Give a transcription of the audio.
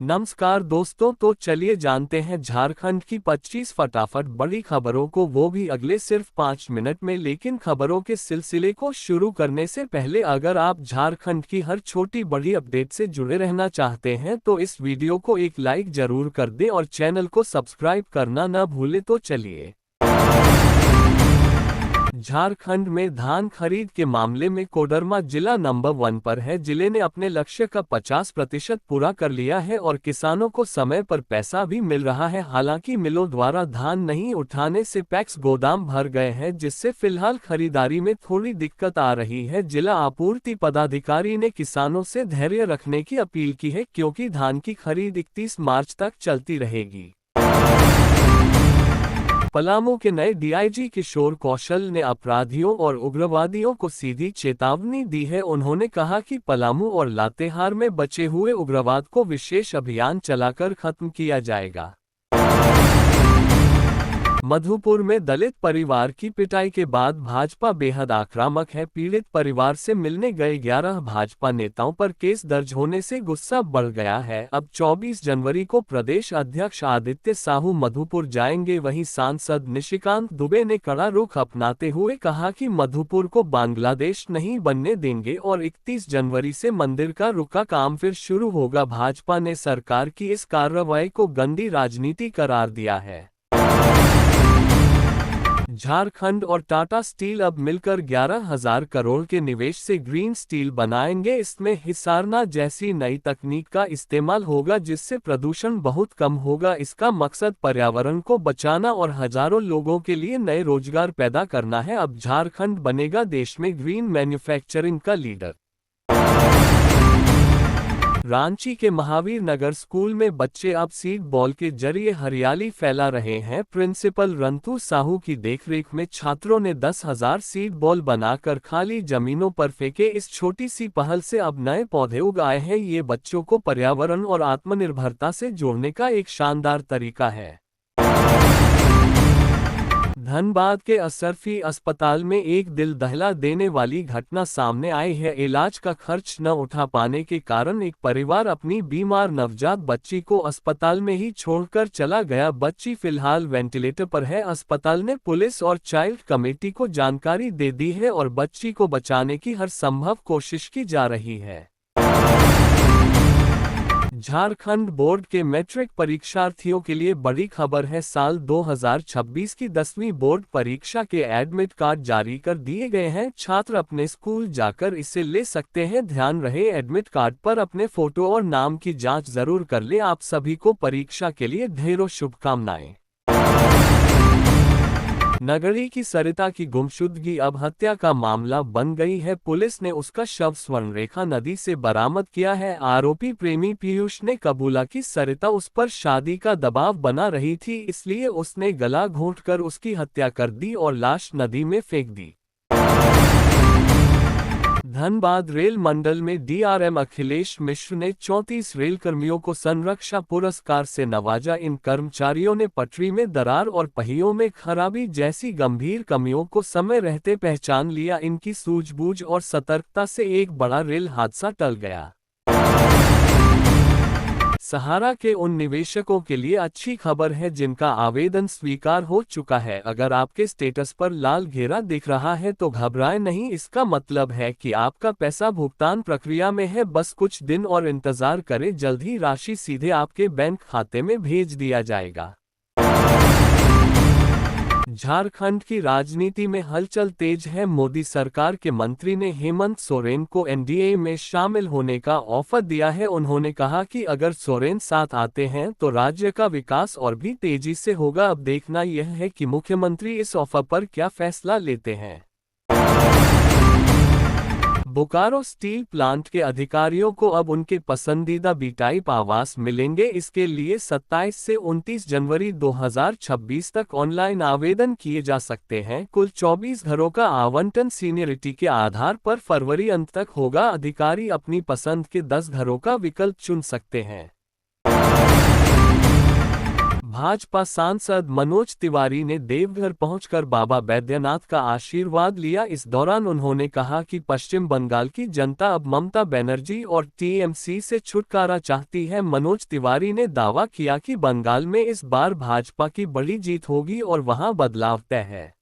नमस्कार दोस्तों, तो चलिए जानते हैं झारखंड की 25 फटाफट बड़ी खबरों को, वो भी अगले सिर्फ 5 मिनट में। लेकिन खबरों के सिलसिले को शुरू करने से पहले अगर आप झारखंड की हर छोटी बड़ी अपडेट से जुड़े रहना चाहते हैं तो इस वीडियो को एक लाइक जरूर कर दें और चैनल को सब्सक्राइब करना न भूलें। तो चलिए, झारखंड में धान खरीद के मामले में कोडरमा जिला नंबर 1 पर है। जिले ने अपने लक्ष्य का 50% पूरा कर लिया है और किसानों को समय पर पैसा भी मिल रहा है। हालांकि मिलों द्वारा धान नहीं उठाने से पैक्स गोदाम भर गए हैं, जिससे फिलहाल खरीदारी में थोड़ी दिक्कत आ रही है। जिला आपूर्ति पदाधिकारी ने किसानों से धैर्य रखने की अपील की है, क्योंकि धान की खरीद 31 मार्च तक चलती रहेगी। पलामू के नए डीआईजी किशोर कौशल ने अपराधियों और उग्रवादियों को सीधी चेतावनी दी है। उन्होंने कहा कि पलामू और लातेहार में बचे हुए उग्रवाद को विशेष अभियान चलाकर खत्म किया जाएगा। मधुपुर में दलित परिवार की पिटाई के बाद भाजपा बेहद आक्रामक है। पीड़ित परिवार से मिलने गए 11 भाजपा नेताओं पर केस दर्ज होने से गुस्सा बढ़ गया है। अब 24 जनवरी को प्रदेश अध्यक्ष आदित्य साहू मधुपुर जाएंगे। वहीं सांसद निशिकांत दुबे ने कड़ा रुख अपनाते हुए कहा कि मधुपुर को बांग्लादेश नहीं बनने देंगे और 31 जनवरी से मंदिर का रुका काम फिर शुरू होगा। भाजपा ने सरकार की इस कार्रवाई को गंदी राजनीति करार दिया है। झारखंड और टाटा स्टील अब मिलकर 11,000 करोड़ के निवेश से ग्रीन स्टील बनाएंगे। इसमें हिसारना जैसी नई तकनीक का इस्तेमाल होगा, जिससे प्रदूषण बहुत कम होगा। इसका मकसद पर्यावरण को बचाना और हजारों लोगों के लिए नए रोजगार पैदा करना है। अब झारखंड बनेगा देश में ग्रीन मैन्युफैक्चरिंग का लीडर। रांची के महावीर नगर स्कूल में बच्चे अब सीड बॉल के जरिए हरियाली फैला रहे हैं। प्रिंसिपल रंतु साहू की देखरेख में छात्रों ने 10,000 सीड बॉल बनाकर खाली जमीनों पर फेंके। इस छोटी सी पहल से अब नए पौधे उगाए हैं। ये बच्चों को पर्यावरण और आत्मनिर्भरता से जोड़ने का एक शानदार तरीका है। धनबाद के असरफी अस्पताल में एक दिल दहला देने वाली घटना सामने आई है। इलाज का खर्च न उठा पाने के कारण एक परिवार अपनी बीमार नवजात बच्ची को अस्पताल में ही छोड़कर चला गया। बच्ची फिलहाल वेंटिलेटर पर है। अस्पताल ने पुलिस और चाइल्ड कमेटी को जानकारी दे दी है और बच्ची को बचाने की हर संभव कोशिश की जा रही है। झारखंड बोर्ड के मैट्रिक परीक्षार्थियों के लिए बड़ी खबर है। साल 2026 की 10वीं बोर्ड परीक्षा के एडमिट कार्ड जारी कर दिए गए हैं। छात्र अपने स्कूल जाकर इसे ले सकते हैं। ध्यान रहे, एडमिट कार्ड पर अपने फोटो और नाम की जांच जरूर कर ले। आप सभी को परीक्षा के लिए ढेरों शुभकामनाएं। नगरी की सरिता की गुमशुदगी अब हत्या का मामला बन गई है। पुलिस ने उसका शव स्वर्णरेखा नदी से बरामद किया है। आरोपी प्रेमी पीयूष ने कबूला कि सरिता उस पर शादी का दबाव बना रही थी, इसलिए उसने गला घोंटकर उसकी हत्या कर दी और लाश नदी में फेंक दी। धनबाद रेल मंडल में डीआरएम अखिलेश मिश्र ने 34 रेल कर्मियों को संरक्षा पुरस्कार से नवाजा। इन कर्मचारियों ने पटरी में दरार और पहियों में खराबी जैसी गंभीर कमियों को समय रहते पहचान लिया। इनकी सूझबूझ और सतर्कता से एक बड़ा रेल हादसा टल गया। सहारा के उन निवेशकों के लिए अच्छी खबर है जिनका आवेदन स्वीकार हो चुका है। अगर आपके स्टेटस पर लाल घेरा दिख रहा है तो घबराएं नहीं, इसका मतलब है कि आपका पैसा भुगतान प्रक्रिया में है। बस कुछ दिन और इंतजार करें, जल्द ही राशि सीधे आपके बैंक खाते में भेज दिया जाएगा। झारखंड की राजनीति में हलचल तेज है। मोदी सरकार के मंत्री ने हेमंत सोरेन को एनडीए में शामिल होने का ऑफर दिया है। उन्होंने कहा कि अगर सोरेन साथ आते हैं तो राज्य का विकास और भी तेजी से होगा। अब देखना यह है कि मुख्यमंत्री इस ऑफर पर क्या फैसला लेते हैं। बोकारो स्टील प्लांट के अधिकारियों को अब उनके पसंदीदा बी टाइप आवास मिलेंगे। इसके लिए 27 से 29 जनवरी 2026 तक ऑनलाइन आवेदन किए जा सकते हैं। कुल 24 घरों का आवंटन सीनियरिटी के आधार पर फरवरी अंत तक होगा। अधिकारी अपनी पसंद के 10 घरों का विकल्प चुन सकते हैं। भाजपा सांसद मनोज तिवारी ने देवघर पहुंचकर बाबा बैद्यनाथ का आशीर्वाद लिया। इस दौरान उन्होंने कहा कि पश्चिम बंगाल की जनता अब ममता बनर्जी और टीएमसी से छुटकारा चाहती है। मनोज तिवारी ने दावा किया कि बंगाल में इस बार भाजपा की बड़ी जीत होगी और वहां बदलाव तय है।